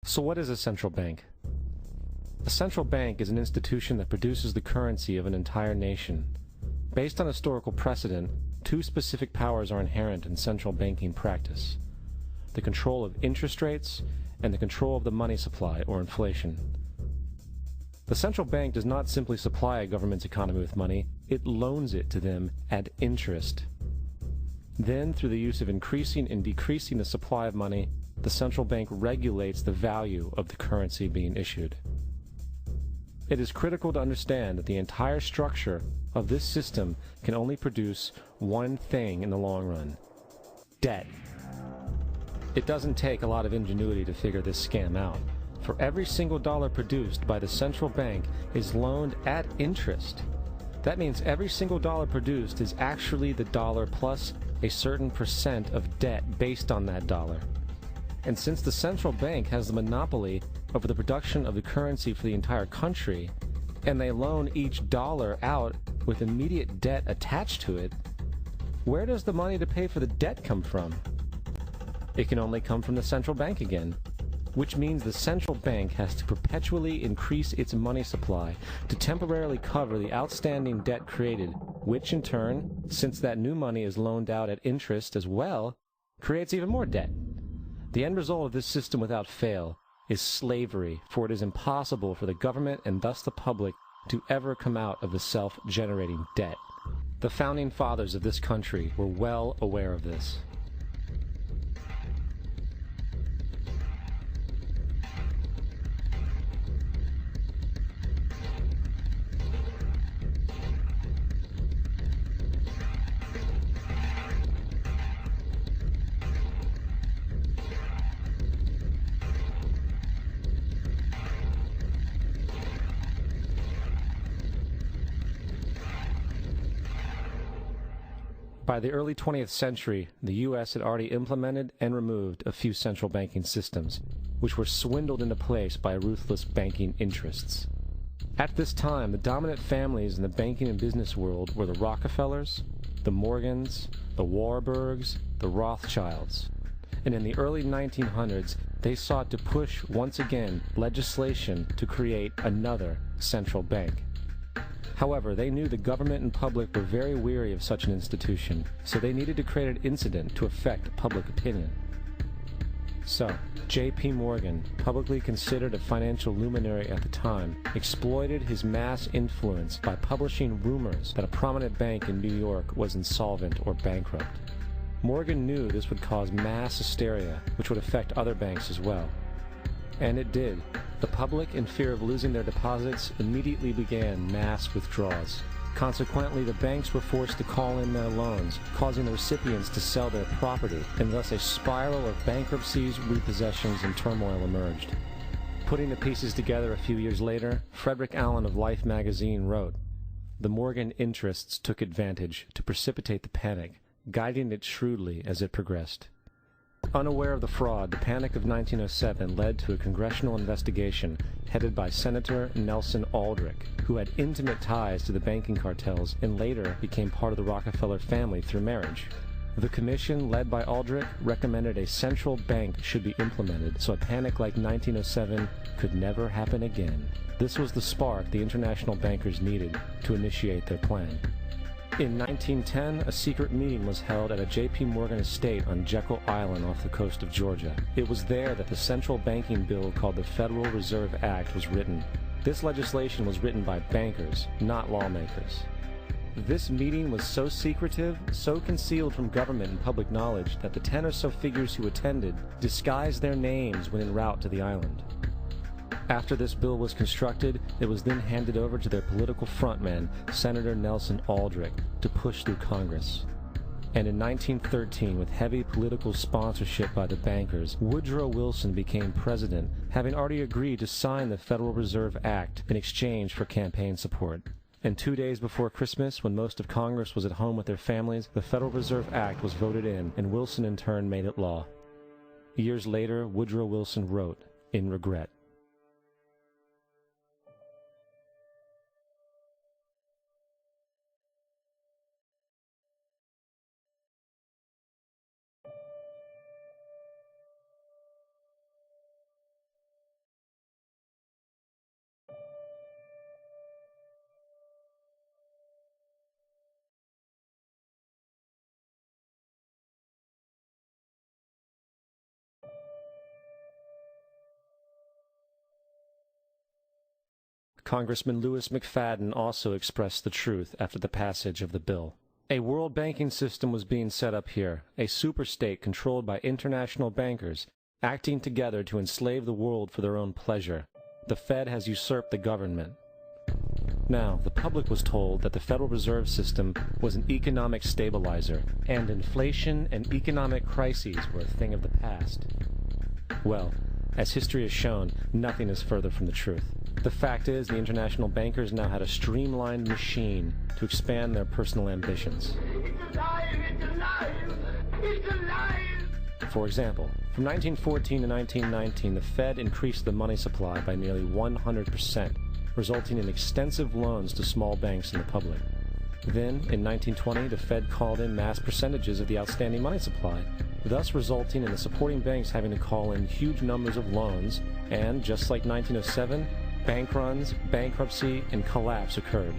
So what is a central bank? A central bank is an institution that produces the currency of an entire nation. Based on historical precedent, two specific powers are inherent in central banking practice: the control of interest rates and the control of the money supply, or inflation. The central bank does not simply supply a government's economy with money, it loans it to them at interest. Then, through the use of increasing and decreasing the supply of money, the central bank regulates the value of the currency being issued. It is critical to understand that the entire structure of this system can only produce one thing in the long run: debt. It doesn't take a lot of ingenuity to figure this scam out. For every single dollar produced by the central bank is loaned at interest. That means every single dollar produced is actually the dollar plus a certain percent of debt based on that dollar. And since the central bank has the monopoly over the production of the currency for the entire country, and they loan each dollar out with immediate debt attached to it, where does the money to pay for the debt come from? It can only come from the central bank again, which means the central bank has to perpetually increase its money supply to temporarily cover the outstanding debt created, which in turn, since that new money is loaned out at interest as well, creates even more debt. The end result of this system without fail is slavery, for it is impossible for the government and thus the public to ever come out of the self-generating debt. The founding fathers of this country were well aware of this. By the early 20th century, the U.S. had already implemented and removed a few central banking systems, which were swindled into place by ruthless banking interests. At this time, the dominant families in the banking and business world were the Rockefellers, the Morgans, the Warburgs, the Rothschilds. And in the early 1900s, they sought to push once again legislation to create another central bank. However, they knew the government and public were very weary of such an institution, so they needed to create an incident to affect public opinion. So, J.P. Morgan, publicly considered a financial luminary at the time, exploited his mass influence by publishing rumors that a prominent bank in New York was insolvent or bankrupt. Morgan knew this would cause mass hysteria, which would affect other banks as well. And it did. The public, in fear of losing their deposits, immediately began mass withdrawals. Consequently, the banks were forced to call in their loans, causing the recipients to sell their property, and thus a spiral of bankruptcies, repossessions, and turmoil emerged. Putting the pieces together a few years later, Frederick Allen of Life magazine wrote, "The Morgan interests took advantage to precipitate the panic, guiding it shrewdly as it progressed." Unaware of the fraud, the Panic of 1907 led to a congressional investigation headed by Senator Nelson Aldrich, who had intimate ties to the banking cartels and later became part of the Rockefeller family through marriage. The commission, led by Aldrich, recommended a central bank should be implemented so a panic like 1907 could never happen again. This was the spark the international bankers needed to initiate their plan. In 1910, a secret meeting was held at a J.P. Morgan estate on Jekyll Island off the coast of Georgia. It was there that the central banking bill called the Federal Reserve Act was written. This legislation was written by bankers, not lawmakers. This meeting was so secretive, so concealed from government and public knowledge that the 10 or so figures who attended disguised their names when en route to the island. After this bill was constructed, it was then handed over to their political frontman, Senator Nelson Aldrich, to push through Congress. And in 1913, with heavy political sponsorship by the bankers, Woodrow Wilson became president, having already agreed to sign the Federal Reserve Act in exchange for campaign support. And 2 days before Christmas, when most of Congress was at home with their families, the Federal Reserve Act was voted in, and Wilson in turn made it law. Years later, Woodrow Wilson wrote, in regret, Congressman Louis McFadden also expressed the truth after the passage of the bill. A world banking system was being set up here, a superstate controlled by international bankers, acting together to enslave the world for their own pleasure. The Fed has usurped the government. Now, the public was told that the Federal Reserve System was an economic stabilizer, and inflation and economic crises were a thing of the past. Well, as history has shown, nothing is further from the truth. The fact is, the international bankers now had a streamlined machine to expand their personal ambitions. It's alive! It's alive! It's alive! For example, from 1914 to 1919, the Fed increased the money supply by nearly 100%, resulting in extensive loans to small banks and the public. Then, in 1920, the Fed called in mass percentages of the outstanding money supply, thus resulting in the supporting banks having to call in huge numbers of loans, and, just like 1907, bank runs, bankruptcy, and collapse occurred.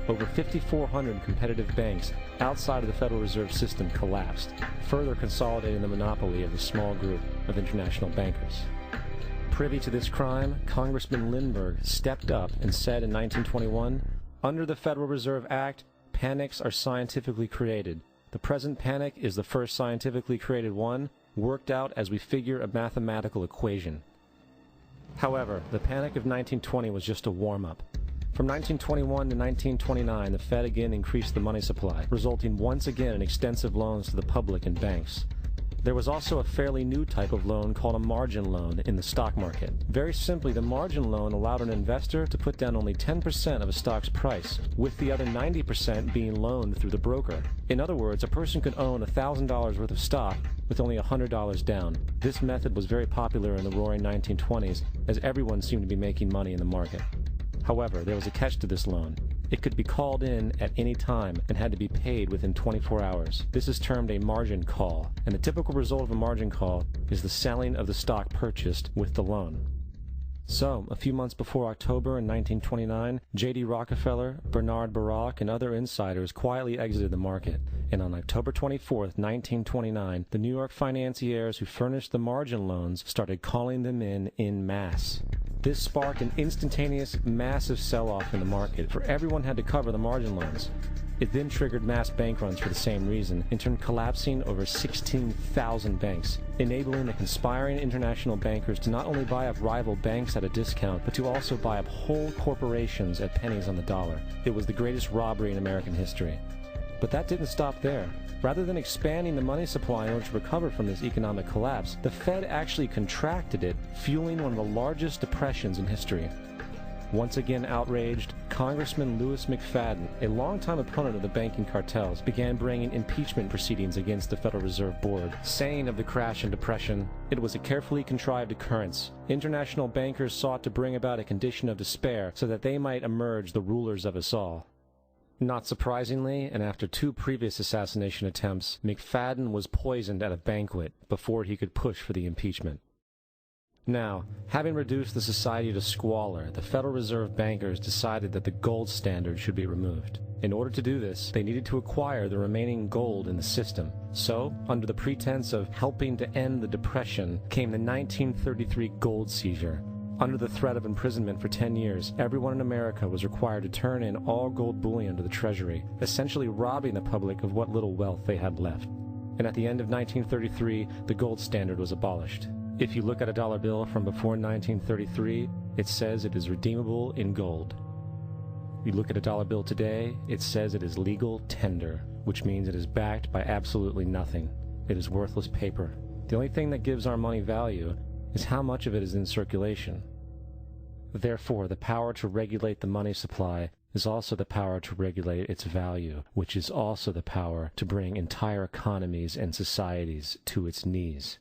Over 5,400 competitive banks outside of the Federal Reserve System collapsed, further consolidating the monopoly of the small group of international bankers. Privy to this crime, Congressman Lindbergh stepped up and said in 1921, "Under the Federal Reserve Act, panics are scientifically created. The present panic is the first scientifically created one, worked out as we figure a mathematical equation." However, the panic of 1920 was just a warm-up. From 1921 to 1929, the Fed again increased the money supply, resulting once again in extensive loans to the public and banks. There was also a fairly new type of loan called a margin loan in the stock market. Very simply, the margin loan allowed an investor to put down only 10% of a stock's price, with the other 90% being loaned through the broker. In other words, a person could own $1,000 worth of stock with only $100 down. This method was very popular in the roaring 1920s, as everyone seemed to be making money in the market. However, there was a catch to this loan. It could be called in at any time and had to be paid within 24 hours. This is termed a margin call, and the typical result of a margin call is the selling of the stock purchased with the loan. So, a few months before October in 1929, J.D. Rockefeller, Bernard Baruch, and other insiders quietly exited the market, and on October 24, 1929, the New York financiers who furnished the margin loans started calling them in masse. This sparked an instantaneous, massive sell-off in the market, for everyone had to cover the margin loans. It then triggered mass bank runs for the same reason, in turn collapsing over 16,000 banks, enabling the conspiring international bankers to not only buy up rival banks at a discount, but to also buy up whole corporations at pennies on the dollar. It was the greatest robbery in American history. But that didn't stop there. Rather than expanding the money supply in order to recover from this economic collapse, the Fed actually contracted it, fueling one of the largest depressions in history. Once again outraged, Congressman Louis McFadden, a longtime opponent of the banking cartels, began bringing impeachment proceedings against the Federal Reserve Board, saying of the crash and depression, "It was a carefully contrived occurrence. International bankers sought to bring about a condition of despair so that they might emerge the rulers of us all." Not surprisingly, and after 2 previous assassination attempts, McFadden was poisoned at a banquet before he could push for the impeachment. Now, having reduced the society to squalor, the Federal Reserve bankers decided that the gold standard should be removed. In order to do this, they needed to acquire the remaining gold in the system. So, under the pretense of helping to end the Depression, came the 1933 gold seizure. Under the threat of imprisonment for 10 years, everyone in America was required to turn in all gold bullion to the Treasury, essentially robbing the public of what little wealth they had left. And at the end of 1933, the gold standard was abolished. If you look at a dollar bill from before 1933, it says it is redeemable in gold. If you look at a dollar bill today, it says it is legal tender, which means it is backed by absolutely nothing. It is worthless paper. The only thing that gives our money value is how much of it is in circulation. Therefore, the power to regulate the money supply is also the power to regulate its value, which is also the power to bring entire economies and societies to its knees.